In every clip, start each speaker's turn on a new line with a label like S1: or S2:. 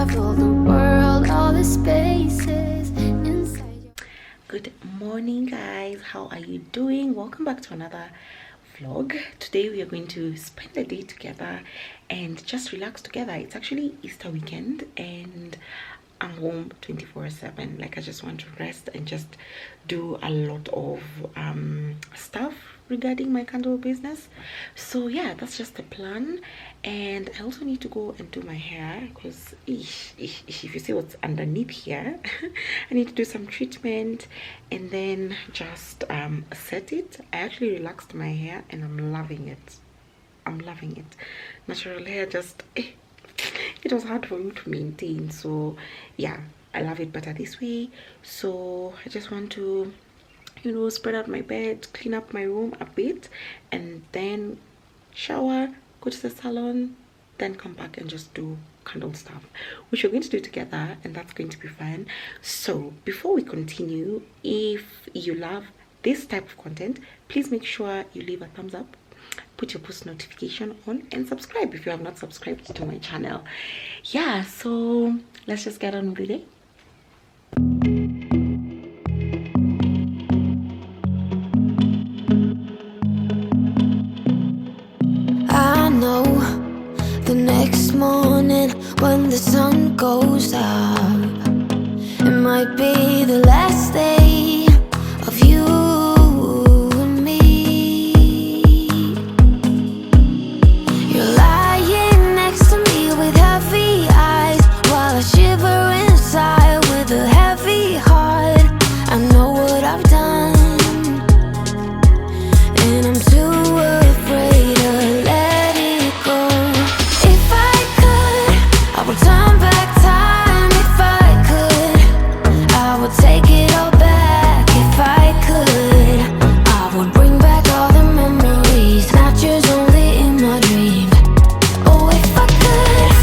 S1: travel the world, all the spaces inside your...
S2: Good morning, guys. How are you doing? Welcome back to another vlog. Today we are going to spend the day together and just relax together. It's actually Easter weekend and I'm home 24/7. Like, I just want to rest and just do a lot of stuff regarding my candle business. So yeah, that's just the plan. And I also need to go and do my hair because if you see what's underneath here, I need to do some treatment and then just set it. I actually relaxed my hair and I'm loving it. I'm loving it. Natural hair just it was hard for me to maintain, so yeah, I love it better this way. So I just want to, you know, spread out my bed, clean up my room a bit, and then shower, go to the salon, then come back and just do candle stuff, which we're going to do together, and that's going to be fun. So before we continue, if you love this type of content, please make sure you leave a thumbs up, put your post notification on, and subscribe if you have not subscribed to my channel. Yeah, so let's just get on with it.
S1: I know the next morning when the sun goes up, it might be the last day of you and me. You're lying next to me with heavy eyes while I shiver inside with a heavy heart. I know what I've done and I'm too afraid to let it go. If I could, I would turn back time. If I could, I would take it all back. If I could, I would bring back all the memories, snatchers only in my dreams. Oh, if I could.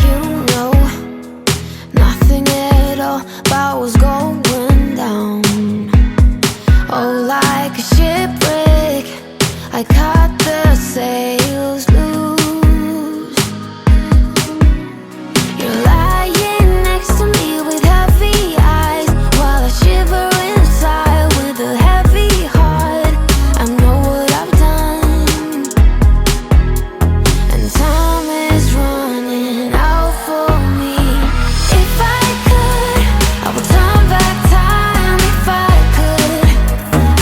S1: You know nothing at all about what's going down. Oh, like a shipwreck, I caught the sails loose. You're lying next to me with heavy eyes while I shiver inside with a heavy heart. I know what I've done and time is running out for me. If I could, I would turn back time. If I could,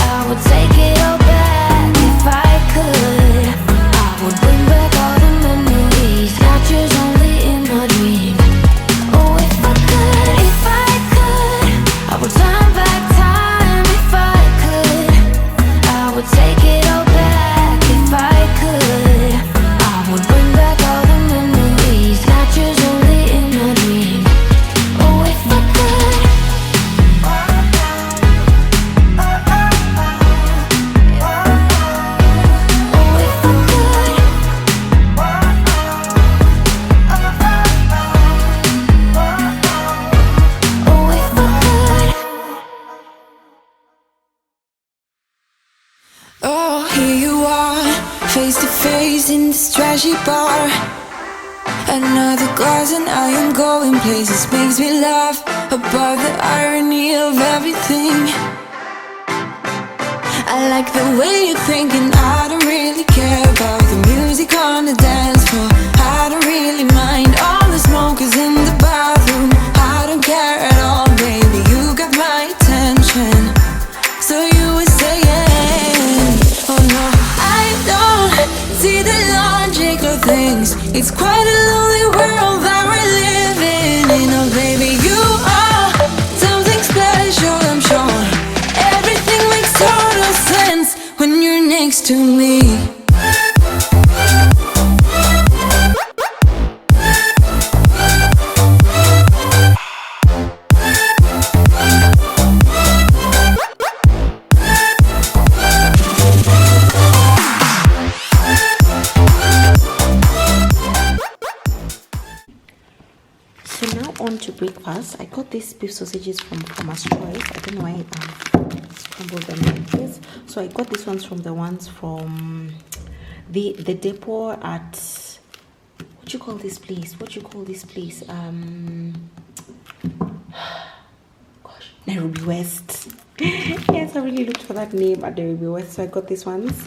S1: I would take it all back. If I could, I would bring back all the memories, snatchers only in my dreams. Oh, if I could, I would turn back time. If I could, I would take it all back. If I could, I would bring back all the memories, snatchers only in my dreams. Oh, if I could. Oh, if I could. Oh, if I could.
S3: Oh, here you are, face to face in this trashy bar. Another glass and I am going places. Makes me laugh about the irony of everything. I like the way you're thinking. I don't really care about the music on the dance floor. I don't really mind all the smokers in the bathroom. I don't care at all, baby, you got my attention. So you were saying, oh no, I don't see the logic of things. It's quite a lonely world that we're living in. Oh baby, you are something special, I'm sure. Everything makes total sense when you're next to me.
S2: So now on to breakfast. I got these beef sausages from Farmer's Choice. I don't know why scrambled them like this. So I got these ones from the depot at, what you call this place? Gosh, Nairobi West. Yes, I really looked for that name at Nairobi West. So I got these ones,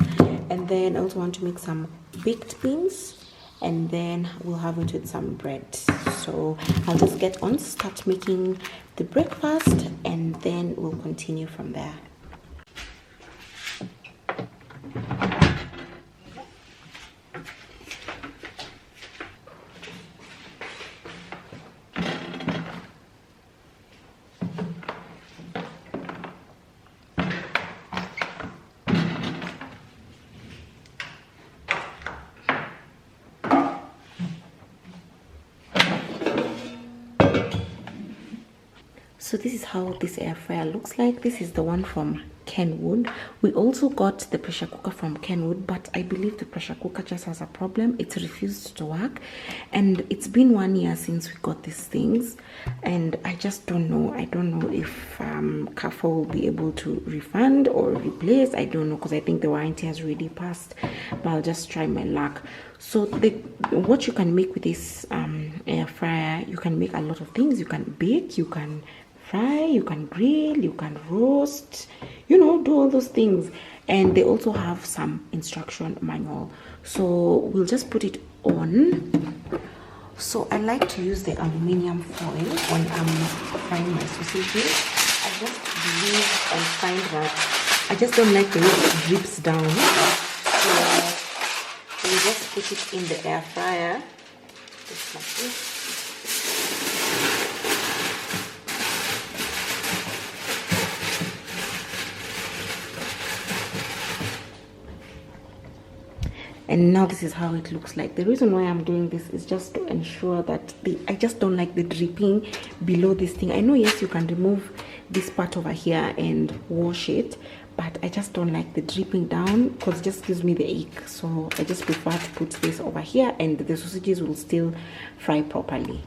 S2: and then I also want to make some baked beans, and then we'll have it with some bread. So I'll just get on, start making the breakfast, and then we'll continue from there. So this is how this air fryer looks like. This is the one from Kenwood. We also got the pressure cooker from Kenwood, but I believe the pressure cooker just has a problem. It refused to work, and it's been 1 year since we got these things, and I just don't know. I don't know if Carrefour will be able to refund or replace. I don't know, because I think the warranty has already passed, but I'll just try my luck. So what you can make with this air fryer, you can make a lot of things. You can bake, you can fry, you can grill, you can roast, you know, do all those things. And they also have some instruction manual. So we'll just put it on. So I like to use the aluminium foil when I'm frying my sausages. I just believe and find that I just don't like the way it drips down. So we just put it in the air fryer, just like this. And now this is how it looks like. The reason why I'm doing this is just to ensure that I just don't like the dripping below this thing. I know, yes, you can remove this part over here and wash it, but I just don't like the dripping down, because it just gives me the ache. So I just prefer to put this over here, and the sausages will still fry properly.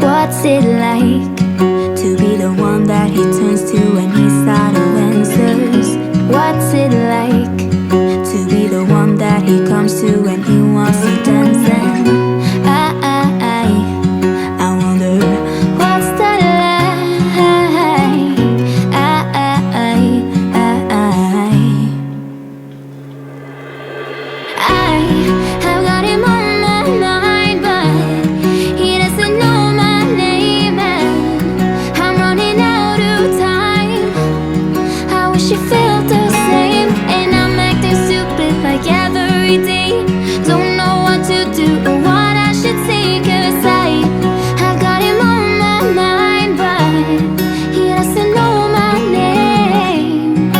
S1: What's it like to be the one that he turns to when he's out of answers? What's it like to be the one that he comes to when he wants to dance? And I wonder what's that like? I've got him on my mind, but he doesn't know my name, and I'm running out of time. I wish he felt the same, and I'm acting stupid like every day. Don't know what to do or what I should say, 'cause I've got him on my mind, but he doesn't know my name.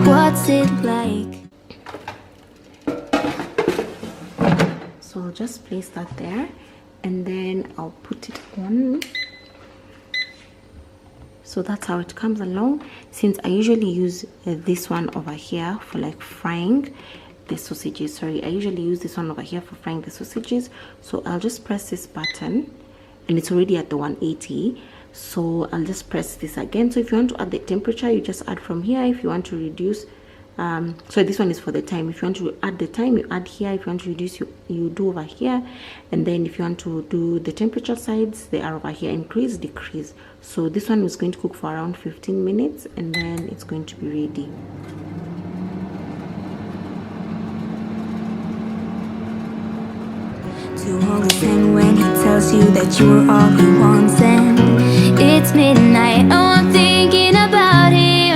S1: What's it like?
S2: So I'll just place that there, and then I'll put it on. So that's how it comes along. Since I usually use this one over here for like frying the sausages, sorry, I usually use this one over here for frying the sausages. So I'll just press this button, and it's already at the 180. So I'll just press this again. So if you want to add the temperature, you just add from here. If you want to reduce, so this one is for the time. If you want to add the time, you add here. If you want to reduce, you do over here. And then if you want to do the temperature sides, they are over here, increase, decrease. So this one is going to cook for around 15 minutes, and then it's going to be ready.
S1: To understand when he tells you that you're all he wants, and it's midnight. Oh, I'm thinking about him.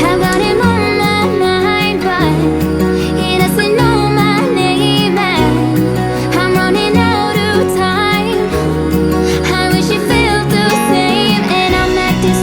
S1: I've got him on my mind, but he doesn't know my name, and I'm running out of time. I wish he felt the same, and I'm acting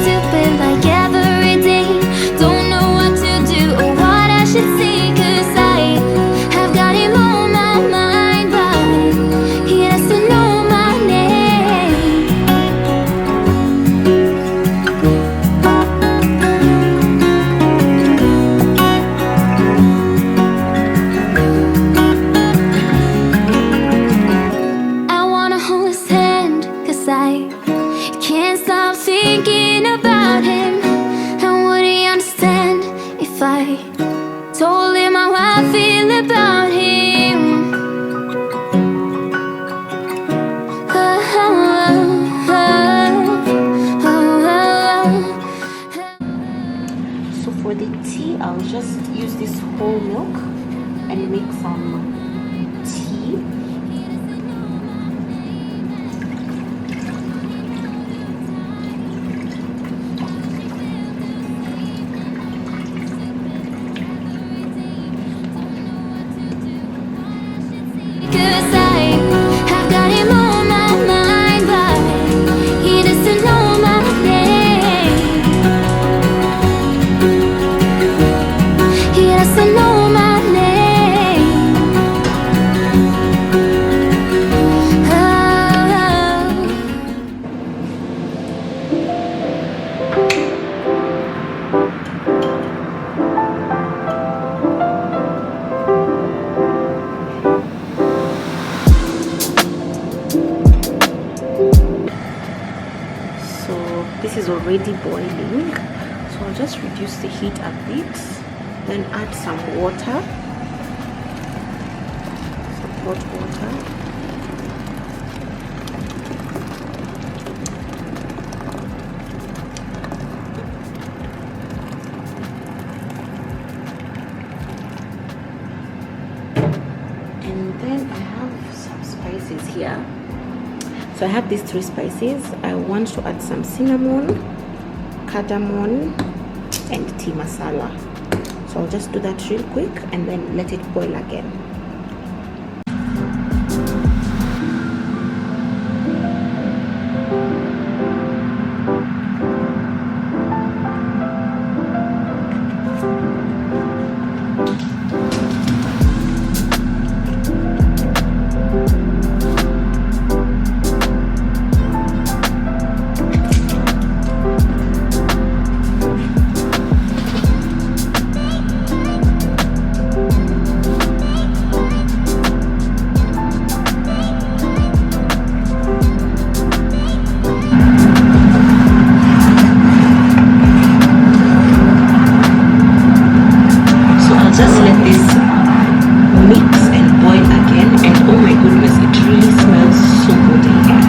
S2: the tea, I'll just use this whole milk and make some tea.
S1: Cause I've got him on my mind, but he doesn't know my name. He doesn't know my name. Oh.
S2: So this is already boiling, so I'll just reduce the heat a bit, then add some water, some hot water. And then I have some spices here. So I have these 3 spices. I want to add some cinnamon, cardamom, and tea masala. So I'll just do that real quick and then let it boil again. Just let this mix and boil again, and oh my goodness, it really smells so good in here.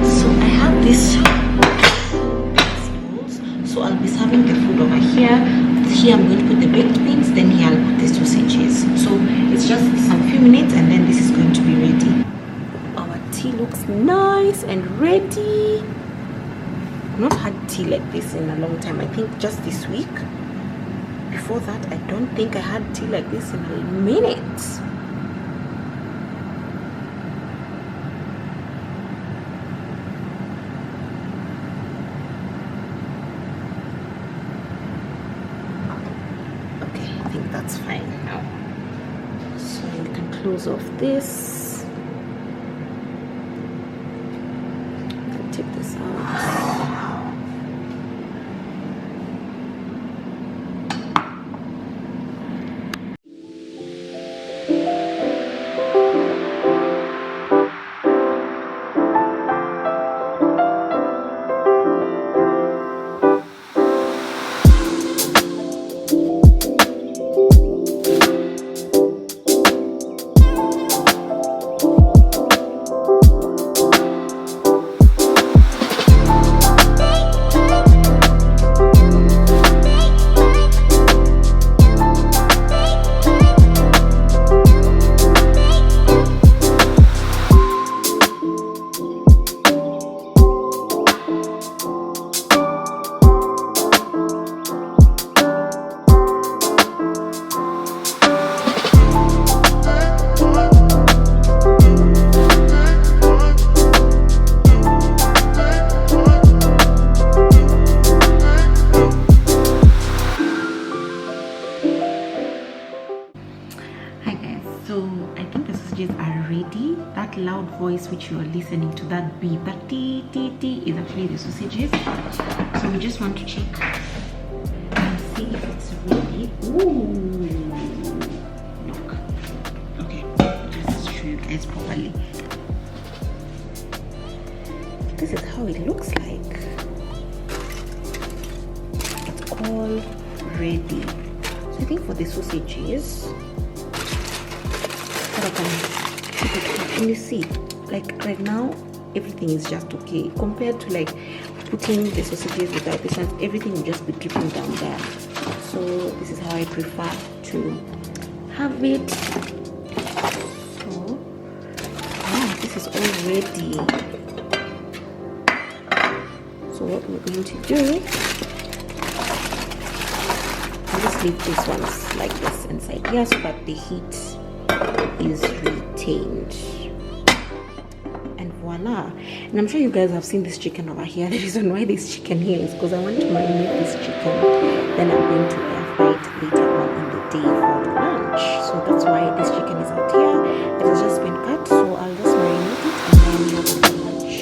S2: So I have this. So I'll be serving the food over here. Here I'm going to put the baked beans, then here I'll put the sausages. So it's just some few minutes and then this is going to be ready. Our tea looks nice and ready. I've not had tea like this in a long time. I think just this week. Before that, I don't think I had tea like this in a minute. I think that's fine now. So we can close off this. I'll take this out. Loud voice which you are listening to, that beep, that tee tee tee, is actually the sausages. So we just want to check and see if it's ready. Ooh, look. Okay, just show you guys properly. This is how it looks like. all ready. So I think for the sausages, what I can you see, like right now everything is just okay compared to like putting the sausages without the ones. Everything will just be dripping down there. So this is how I prefer to have it. So this is all ready. So what we're going to do, I'll just leave these ones like this inside here so that the heat is retained. And voila. And I'm sure you guys have seen this chicken over here. The reason why this chicken here is because I want to marinate this chicken, then I'm going to air fry it later on in the day for the lunch. So that's why this chicken is out here. It has just been cut, so I'll just marinate it and then we'll have the lunch.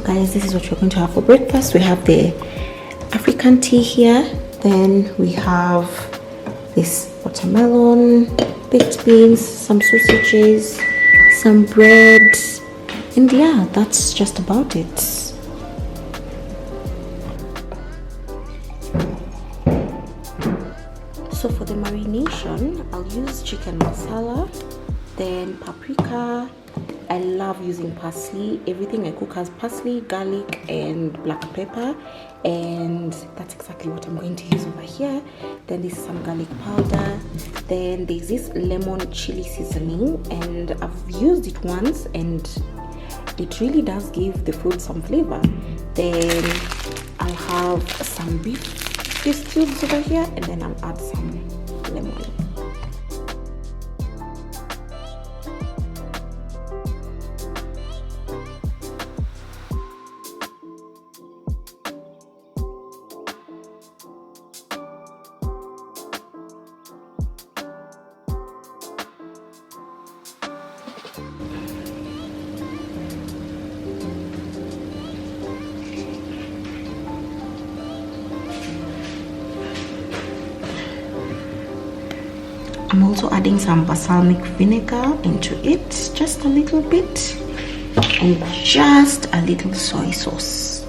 S2: Guys, this is what we're going to have for breakfast. We have the African tea here, then we have this watermelon, baked beans, some sausages, some bread, and yeah, that's just about it. So for the marination, I'll use chicken masala, then paprika. I love using parsley. Everything I cook has parsley, garlic, and black pepper, and that's exactly what I'm going to use over here. Then this is some garlic powder. Then there's this lemon chili seasoning, and I've used it once, and it really does give the food some flavor. Then I'll have some beef cubes over here, and then I'll add some lemon. I'm also adding some balsamic vinegar into it, just a little bit, and just a little soy sauce.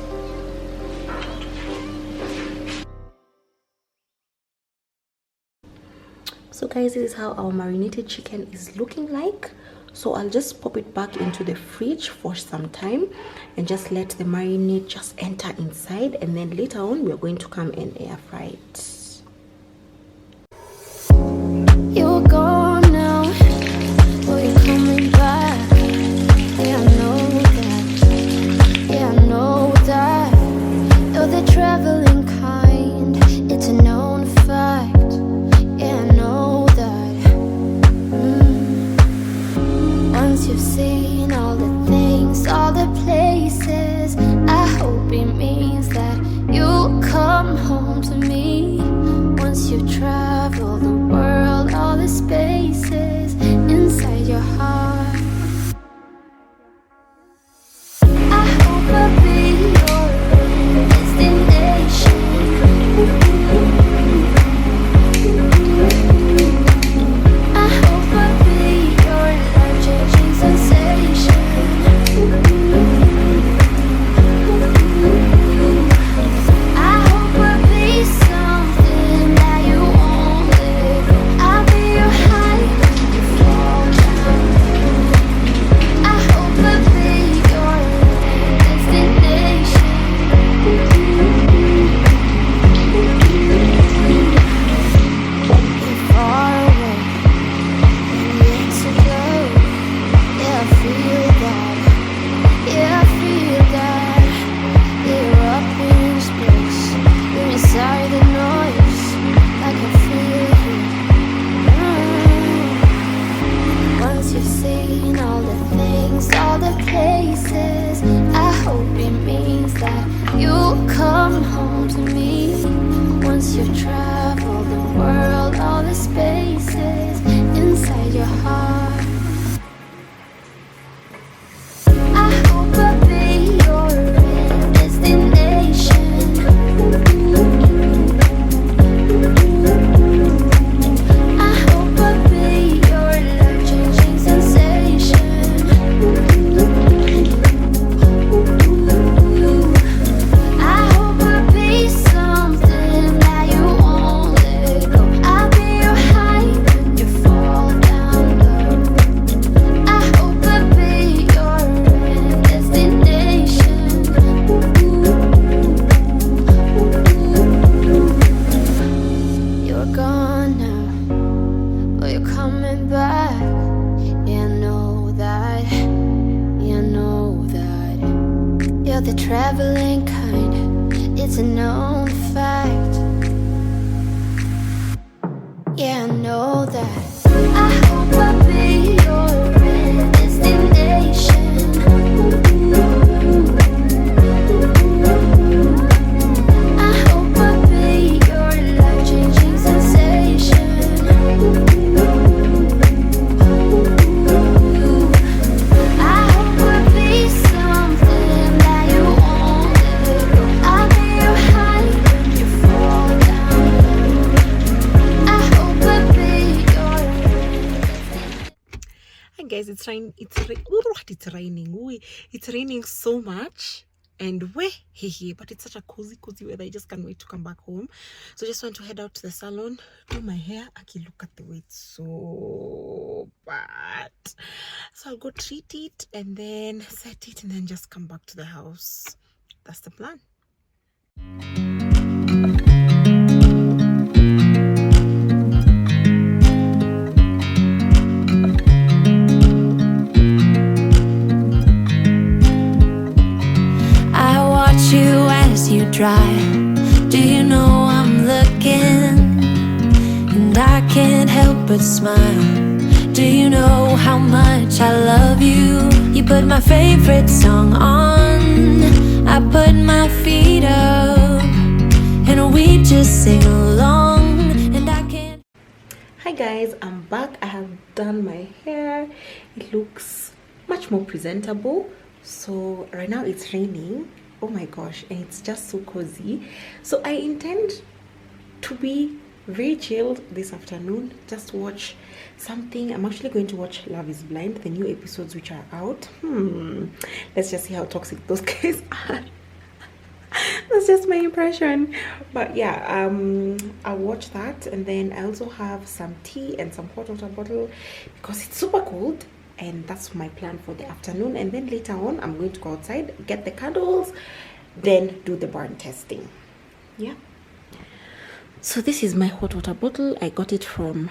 S2: So guys, this is how our marinated chicken is looking like. So I'll just pop it back into the fridge for some time and just let the marinade just enter inside, and then later on we're going to come and air fry it.
S1: You're gone now, but you're coming back. Yeah, I know that. Yeah, I know that. You're the traveling kind. It's a known fact. Yeah, I know that. Once you've seen all the things, all the places, I hope it means that you'll come home to me. Once you've traveled the world, all the spaces inside your heart, I hope I'll be your destination. I hope I'll be your life-changing sensation. I hope I'll be something that you won't live. I'll be your high when you fall down. I hope I'll be your destination. You're far away and yet so close. Yeah, I feel that. Yeah, I feel that. You're up in space. You're inside the noise. I can feel you. Once you've seen all the things, all the places, I hope it means that you'll come home to me. Once you've traveled the world, all the spaces inside your heart, I hope I'll be your destination. You're the traveling kind, it's a known fact. Yeah, I know that. I hope I'll be your destination. I hope I'll be your life-changing sensation. I hope I'll be something that you won't let go. I'll be your high when you fall down low. I hope I'll be your
S2: Hi guys, it's raining. It's raining. Ooh, it's raining so much. And but it's such a cozy weather. I just can't wait to come back home. So just want to head out to the salon, do my hair. Aki, look at the way it's so bad. So I'll go treat it and then set it and then just come back to the house. That's the plan.
S3: I watch you as you drive. Do you know I'm looking? And I can't help but smile. Do you know how much I love you? You put my favorite song on. I put my feet up. And we just sing along. And I can't.
S2: Hi guys, I'm back. I have done my hair. It looks much more presentable. So right now it's raining. Oh my gosh, and it's just so cozy. So I intend to be very chilled this afternoon, just watch something. I'm actually going to watch Love is Blind, the new episodes which are out. Let's just see how toxic those guys are. That's just my impression. But yeah, I'll watch that, and then I also have some tea and some hot water bottle because it's super cold, and that's my plan for the afternoon. And then later on I'm going to go outside, get the candles, then do the burn testing. Yeah, so this is my hot water bottle. I got it from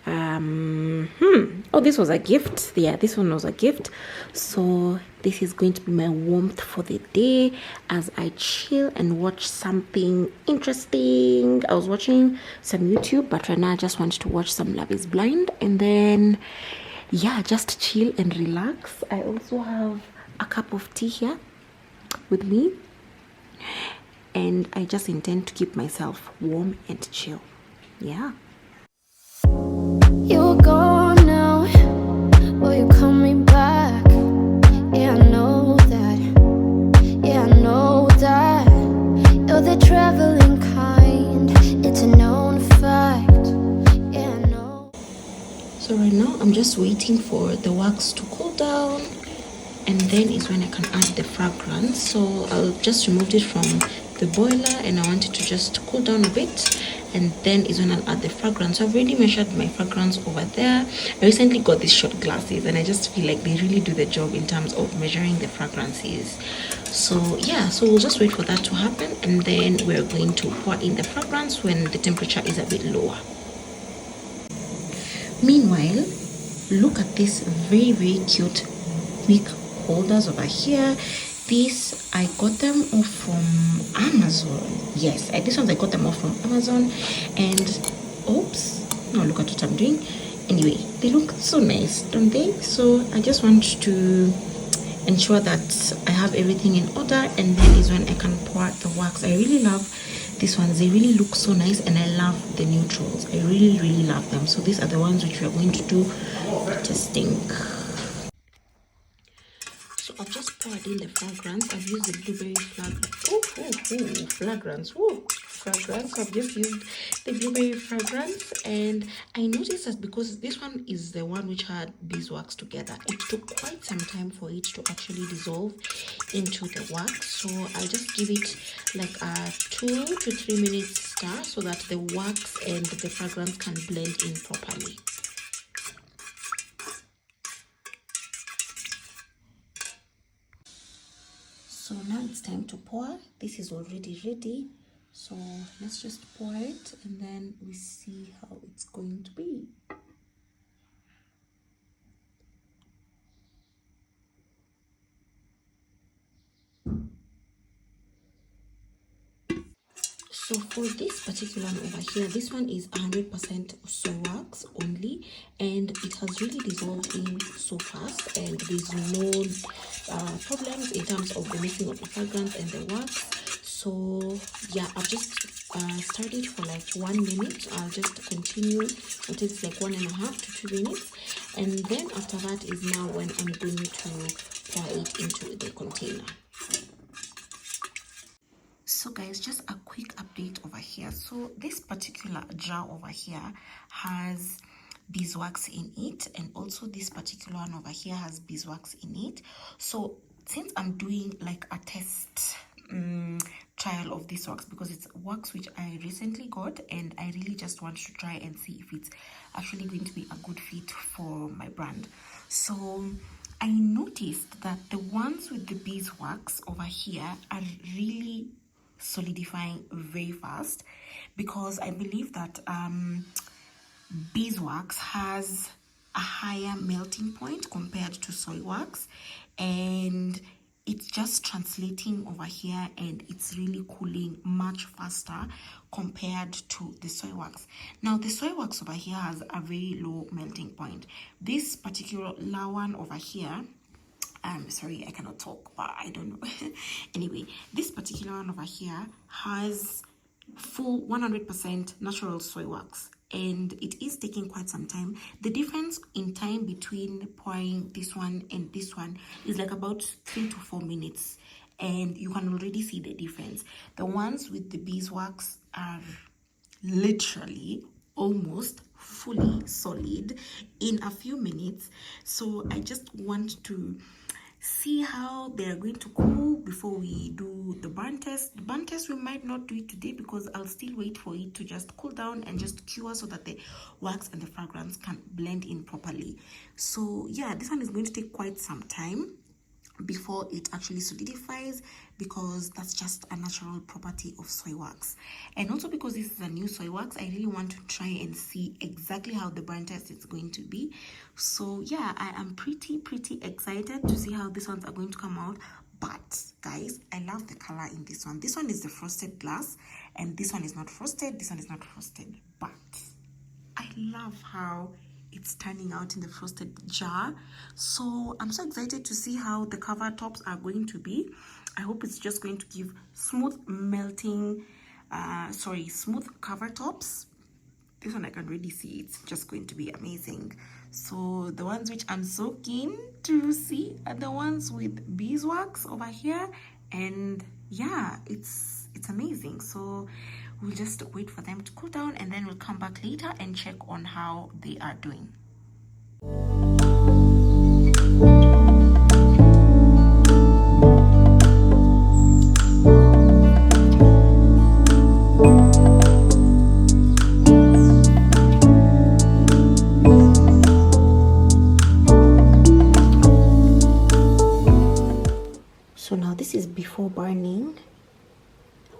S2: oh, this was a gift. Yeah, this one was a gift. So this is going to be my warmth for the day as I chill and watch something interesting. I was watching some YouTube, but right now I just wanted to watch some Love is Blind, and then yeah, just chill and relax. I also have a cup of tea here with me, and I just intend to keep myself warm and chill. Yeah.
S1: You're gone now, or you're coming back. Yeah, I know that. Yeah, I know that. You're the traveling kind, it's a known fact. Yeah, I know.
S2: So right now I'm just waiting for the wax to cool down, and then is when I can add the fragrance. So I'll just remove it from the boiler, and I want it to just cool down a bit, and then is when I'll add the fragrance. So I've already measured my fragrance over there. I recently got these short glasses, and I just feel like they really do the job in terms of measuring the fragrances. So yeah, so we'll just wait for that to happen, and then we're going to pour in the fragrance when the temperature is a bit lower. Meanwhile, look at this very cute wig holders over here. These I got them off from Amazon. Yes, these ones I got them off from Amazon. And oops, now look at what I'm doing. Anyway, they look so nice, don't they? So I just want to ensure that I have everything in order, and then is when I can pour the wax. I really love these ones. They really look so nice, and I love the neutrals. I really love them. So these are the ones which we are going to do testing. So I've just poured in the fragrance. I've used the blueberry fragrance. Fragrance. So I've just used the blueberry fragrance, and I noticed that because this one is the one which had beeswax together, it took quite some time for it to actually dissolve into the wax. So I'll just give it like a 2 to 3 minutes stir so that the wax and the fragrance can blend in properly. So now it's time to pour. This is already ready, so let's just pour it, and then we see how it's going to be. So for this particular one over here, this one is 100% soy wax only, and it has really dissolved in so fast, and there's no problems in terms of the mixing of the fragrance and the wax. So yeah, I've just started for like 1 minute. I'll just continue until it's like 1.5 to 2 minutes, and then after that is now when I'm going to pour it into the container. So guys, just a quick update over here. So this particular jar over here has beeswax in it, and also this particular one over here has beeswax in it. So since I'm doing like a test trial of this wax, because it's wax which I recently got, and I really just want to try and see if it's actually going to be a good fit for my brand. So I noticed that the ones with the beeswax over here are really solidifying very fast, because I believe that beeswax has a higher melting point compared to soy wax, and it's just translating over here, and it's really cooling much faster compared to the soy wax. Now the soy wax over here has a very low melting point. This particular one over here, sorry, I cannot talk, but I don't know. Anyway, this particular one over here has full 100% natural soy wax, and it is taking quite some time. The difference in time between pouring this one and this one is like about 3 to 4 minutes, and you can already see the difference. The ones with the beeswax are literally almost fully solid in a few minutes. So I just want to see how they're going to cool before we do the burn test. The burn test we might not do it today, because I'll still wait for it to just cool down and just cure, so that the wax and the fragrance can blend in properly. So yeah, this one is going to take quite some time before it actually solidifies, because that's just a natural property of soy wax. And also because this is a new soy wax, I really want to try and see exactly how the burn test is going to be. So yeah, I am pretty excited to see how these ones are going to come out. But guys, I love the color in this one. This one is the frosted glass, and this one is not frosted. This one is not frosted, but I love how it's turning out in the frosted jar. So I'm so excited to see how the cover tops are going to be. I hope it's just going to give smooth melting, smooth cover tops. This one I can really see it's just going to be amazing. So the ones which I'm so keen to see are the ones with beeswax over here, and yeah, it's amazing. So we'll just wait for them to cool down, and then we'll come back later and check on how they are doing. So now this is before burning.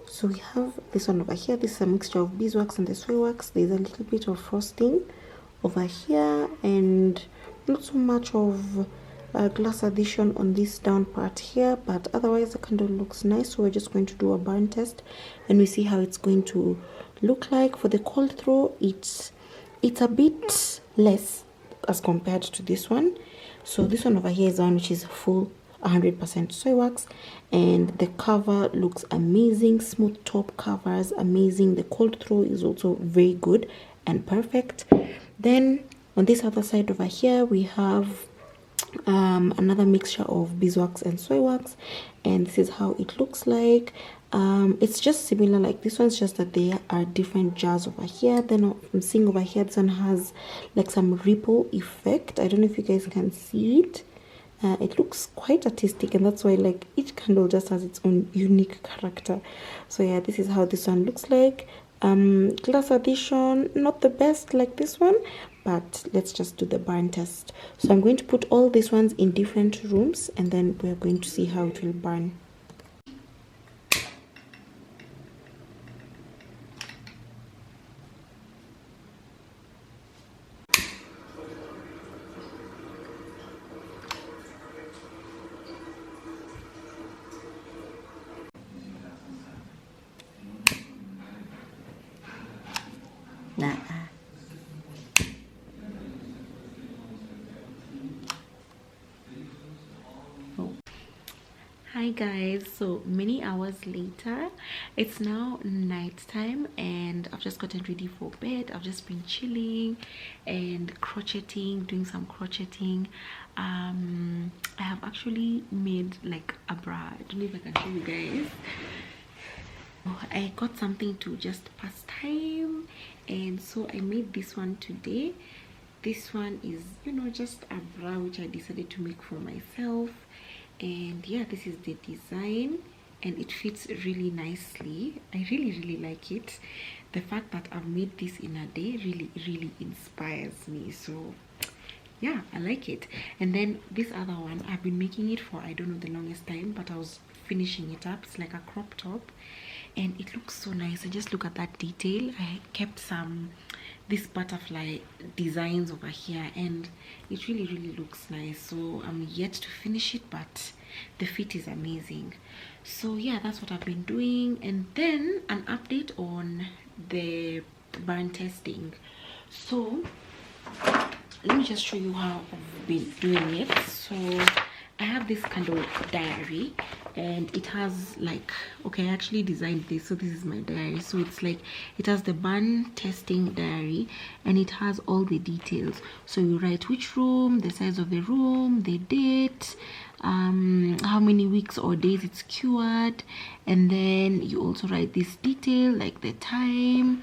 S2: So we have this one over here. This is a mixture of beeswax and the soy wax. There's a little bit of frosting over here, and not so much of glass addition on this down part here, but otherwise the candle looks nice. So we're just going to do a burn test, and we see how it's going to look like. For the cold throw, it's a bit less as compared to this one. So this one over here is the one which is full 100% soy wax, and the cover looks amazing. Smooth top covers amazing. The cold throw is also very good and perfect. Then on this other side over here we have another mixture of beeswax and soy wax, and this is how it looks like. It's just similar like this one's, just that there are different jars over here. Then I'm seeing over here this one has like some ripple effect. I don't know if you guys can see it. It looks quite artistic, and that's why like each candle just has its own unique character. So yeah, this is how this one looks like. Glass addition, not the best like this one, but let's just do the burn test. So I'm going to put all these ones in different rooms, and then we're going to see how it will burn.
S4: Nah.
S2: Hi guys, so many hours later, it's now night time and I've just gotten ready for bed. I've just been chilling and crocheting, doing some crocheting. I have actually made like a bra. I don't know if I can show you guys. I got something to just pass time, and so I made this one today. This one is, you know, just a bra which I decided to make for myself. And yeah, this is the design and it fits really nicely. I really like it. The fact that I've made this in a day really inspires me. So yeah, I like it. And then this other one, I've been making it for I don't know the longest time, but I was finishing it up. It's like a crop top and it looks so nice. And just look at that detail. I kept some this butterfly designs over here and it really looks nice. So I'm yet to finish it, but the fit is amazing. So yeah, that's what I've been doing. And then an update on the barn testing. So let me just show you how I've been doing it. So I have this kind of diary and it has like, okay, I actually designed this, so this is my diary. So it's like, it has the barn testing diary and it has all the details. So you write which room, the size of the room, the date, how many weeks or days it's cured, and then you also write this detail like the time.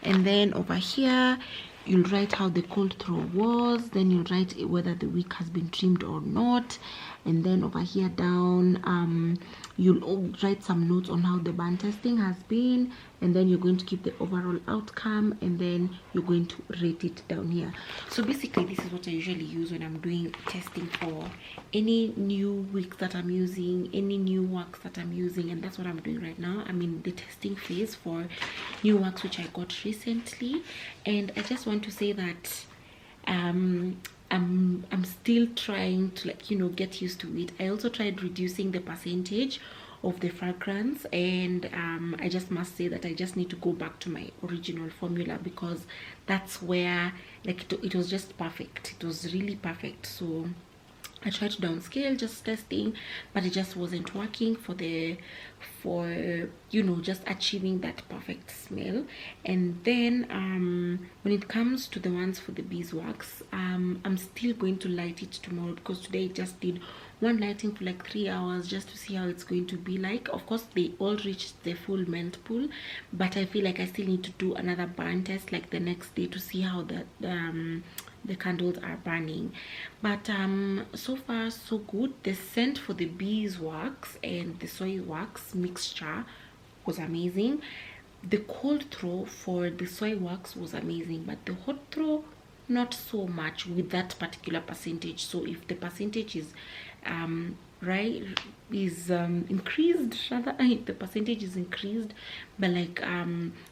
S2: And then over here you'll write how the cold throw was, then you'll write whether the wick has been trimmed or not. And then over here down you'll write some notes on how the barn testing has been, and then you're going to keep the overall outcome, and then you're going to rate it down here. So basically this is what I usually use when I'm doing testing for any new wicks that I'm using, any new wax that I'm using, and that's what I'm doing right now. I'm in the testing phase for new wax which I got recently. And I just want to say that I'm still trying to, like, you know, get used to it. I also tried reducing the percentage of the fragrance, and I just must say that I just need to go back to my original formula, because that's where, like, it was just perfect. It was really perfect. So I tried to downscale, just testing, but it just wasn't working for you know, just achieving that perfect smell. And then when it comes to the ones for the beeswax, I'm still going to light it tomorrow, because today I just did one lighting for like 3 hours just to see how it's going to be like. Of course they all reached the full melt pool, but I feel like I still need to do another burn test like the next day to see how the candles are burning. But so far so good. The scent for the beeswax and the soy wax mixture was amazing. The cold throw for the soy wax was amazing, but the hot throw not so much with that particular percentage. So if the percentage is increased, rather, the percentage is increased, but like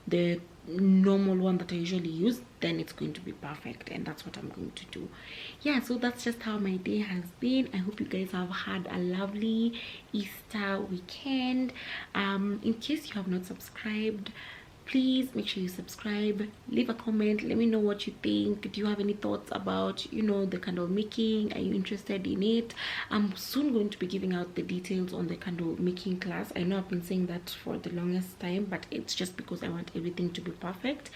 S2: the normal one that I usually use, then it's going to be perfect, and that's what I'm going to do. Yeah, so that's just how my day has been. I hope you guys have had a lovely Easter weekend. In case you have not subscribed, please make sure you subscribe, leave a comment, let me know what you think. Do you have any thoughts about, you know, the candle making? Are you interested in it? I'm soon going to be giving out the details on the candle making class. I know I've been saying that for the longest time, but it's just because I want everything to be perfect,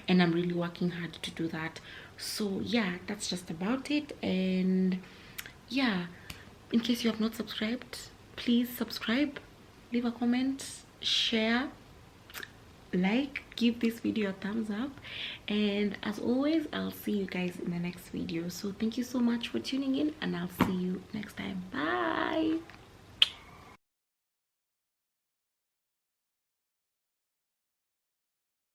S2: and I'm really working hard to do that. So yeah, that's just about it. And yeah, in case you have not subscribed, please subscribe, leave a comment, share, like, give this video a thumbs up, and as always, I'll see you guys in the next video. So thank you so much for tuning in, and I'll see you next time. Bye.